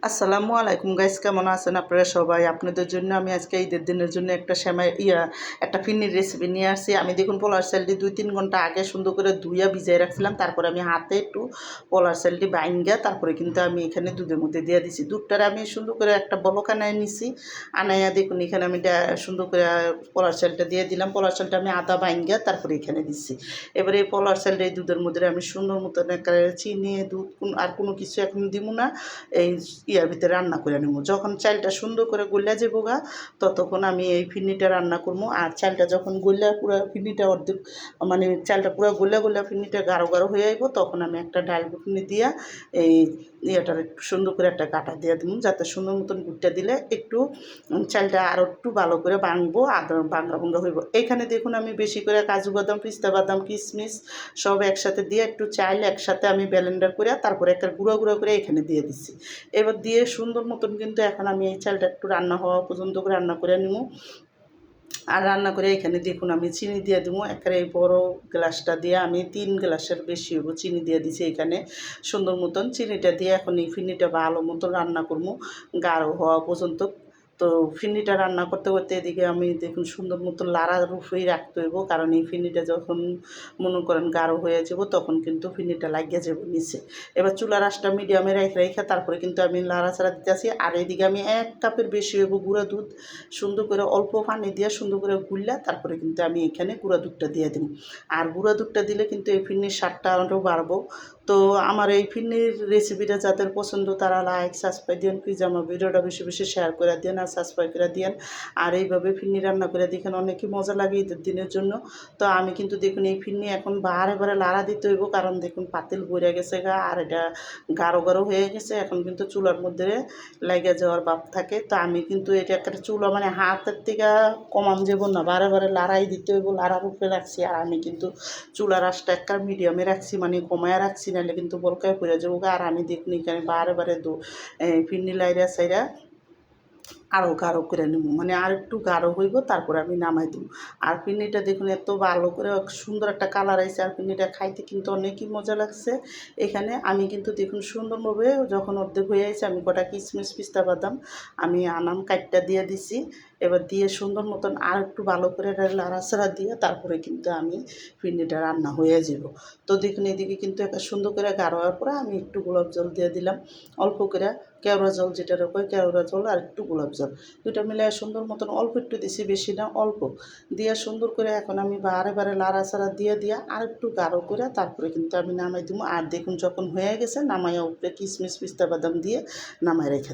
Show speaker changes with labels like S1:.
S1: আসসালামু আলাইকুম গাইস, কেমন আছেন আপনারা সবাই? আপনাদের জন্য আমি আজকে ঈদের দিনের জন্য একটা একটা ফিরনির রেসিপি নিয়ে আসছি। আমি দেখুন পোলার চালটি 2-3 ঘন্টা আগে সুন্দর করে ধুইয়া ভিজিয়ে রাখছিলাম। তারপরে আমি হাতে একটু পোলার চালটি বাইঙ্গা তারপরে কিন্তু আমি এখানে দুধের মধ্যে দিয়ে দিছি। দুধটারে আমি সুন্দর করে একটা বলক আনায় নিছি। আনাইয়া দেখুন এখানে আমি সুন্দর করে পোলার চালটা দিয়ে দিলাম। পোলার চালটা আমি আদা বাইঙ্গা তারপরে এখানে দিচ্ছি। এবারে এই পোলার চালটা এই দুধের মধ্যে আমি সুন্দর মতন একটা চিনি দুধ আর কোনো কিছু এখন দিব না। এই ইয়ার ভিতরে রান্না করে নেবো। যখন চালটা সুন্দর করে গলিয়া যাবো গা ততক্ষণ আমি এই ফিরনিটা রান্না করবো। আর চালটা যখন গলিয়া পুরো ফিরনিটা অর্ধেক মানে চালটা পুরো গলিয়া গলিয়া ফিরনিটা গাঢ় গাঢ় হয়ে আইব, তখন আমি একটা ডাল ঘুটনি দিয়া এই ইয়েটার একটু সুন্দর করে একটা কাটা দিয়ে দেবো, যাতে সুন্দর মতন গুটটা দিলে একটু চালটা আরও একটু ভালো করে বাঙবো, আদা বাঙ্গা বাঙ্গা হইব। এখানে দেখুন আমি বেশি করে কাজু বাদাম, পিস্তা বাদাম, কিশমিশ সব একসাথে দিয়ে একটু চাল একসাথে আমি ব্লেন্ডার করে তারপরে একটা গুঁড়ো গুঁড়ো করে এখানে দিয়ে দিচ্ছি। এবার দিয়ে সুন্দর মতন কিন্তু এখন আমি এই চালটা একটু রান্না হওয়া পর্যন্ত রান্না করে নিব। আর রান্না করে এখানে দেখুন আমি চিনি দিয়ে দেবো। একেবারে এই বড়ো গ্লাসটা দিয়ে আমি 3 গ্লাসের বেশি হবো চিনি দিয়ে দিছি এখানে সুন্দর মতন। চিনিটা দিয়ে এখন এই ফিরনিটা ভালো মতন রান্না করবো গাঢ় হওয়া পর্যন্ত। তো ফিরনিটা রান্না করতে করতে এদিকে আমি দেখুন সুন্দর মতন লাড়ার উপরেই রাখতে হইব, কারণ এই ফিরনিটা যখন মনে করেন গাঢ় হয়ে যাব তখন কিন্তু ফিরনিটা লাগিয়ে যাব নিচে। এবার চুলার আঁচটা মিডিয়ামে রেখে তারপরে কিন্তু আমি লাড়াচাড়া দিতেছি। আর এইদিকে আমি 1 কাপের বেশি হইব গুঁড়া দুধ সুন্দর করে অল্প পানি দিয়ে সুন্দর করে গুললা তারপরে কিন্তু আমি এখানে গুঁড়া দুধটা দিয়ে দিই। আর গুঁড়া দুধটা দিলে কিন্তু এই ফিরনির স্বাদটা আরও বাড়বো। তো আমার এই ফিরনির রেসিপিটা যাদের পছন্দ তারা লাইক সাবস্ক্রাইব দিন, প্লিজ আমার ভিডিওটা বেশি বেশি শেয়ার করে দিন আর সাবস্ক্রাইব করে দিন। আর এইভাবে ফিরনি রান্না করে দেখেন অনেকই মজা লাগে ঈদের দিনের জন্য। তো আমি কিন্তু দেখুন এই ফিরনি এখন বারে বারে লাড়া দিতে হইব, কারণ দেখুন পাতিল ভরে গেছে গা আর এটা গাঢ় গাঢ় হয়ে গেছে। এখন কিন্তু চুলার মধ্যে লেগে যাওয়ার ভাব থাকে। তো আমি কিন্তু এটা একটা চুলা মানে হাতের থেকে কমান যাব না, বারে বারে লাড়াই দিতে হইব। লাড়ার উপরে রাখছি আর আমি কিন্তু চুলার আঁচটা একটা মিডিয়ামে রাখছি, মানে কমায় রাখছি, নাহলে কিন্তু বলকায় পড়ে যাবো। আর আমি দেখুন এখানে বারে বারে ফিরনি লাইরা সাইরা আরও গাঢ় করে নেব, মানে আর একটু গাঢ় হইব তারপরে আমি নামাই দেবো। আর ফিরনিটা দেখুন এত ভালো করে সুন্দর একটা কালার আইছে। আর ফিরনিটা খাইতে কিন্তু অনেকই মজা লাগছে। এখানে আমি কিন্তু দেখুন সুন্দরভাবে যখন অর্ধেক হয়ে আছে আমি কটা কিশমিশ পিস্তা বাদাম আমি আনাম কাটটা দিয়ে দিছি। এবার দিয়ে সুন্দর মতন আর একটু ভালো করে লাড়াচাড়া দিয়ে তারপরে কিন্তু আমি ফিরনিটা রান্না হয়ে যাব। তো দেখুন এদিকে কিন্তু একটা সুন্দর করে গাঢ় হওয়ার পরে আমি একটু গোলাপ জল দিয়ে দিলাম, অল্প করে কেওড়া জল, যেটা কয় কেওড়া জল আর একটু গোলাপ জল, দুইটা মিলে সুন্দর মতন অল্প একটু দিছি, বেশি না অল্প দিয়ে সুন্দর করে এখন আমি বারে বারে লাড়াচাড়া দিয়ে আর একটু গাঢ় করে তারপরে কিন্তু আমি নামাই দেবো। আর দেখুন যখন হয়ে গেছে নামাইয়া উপরে কিশমিশ পিস্তা বাদাম দিয়ে নামাই রেখে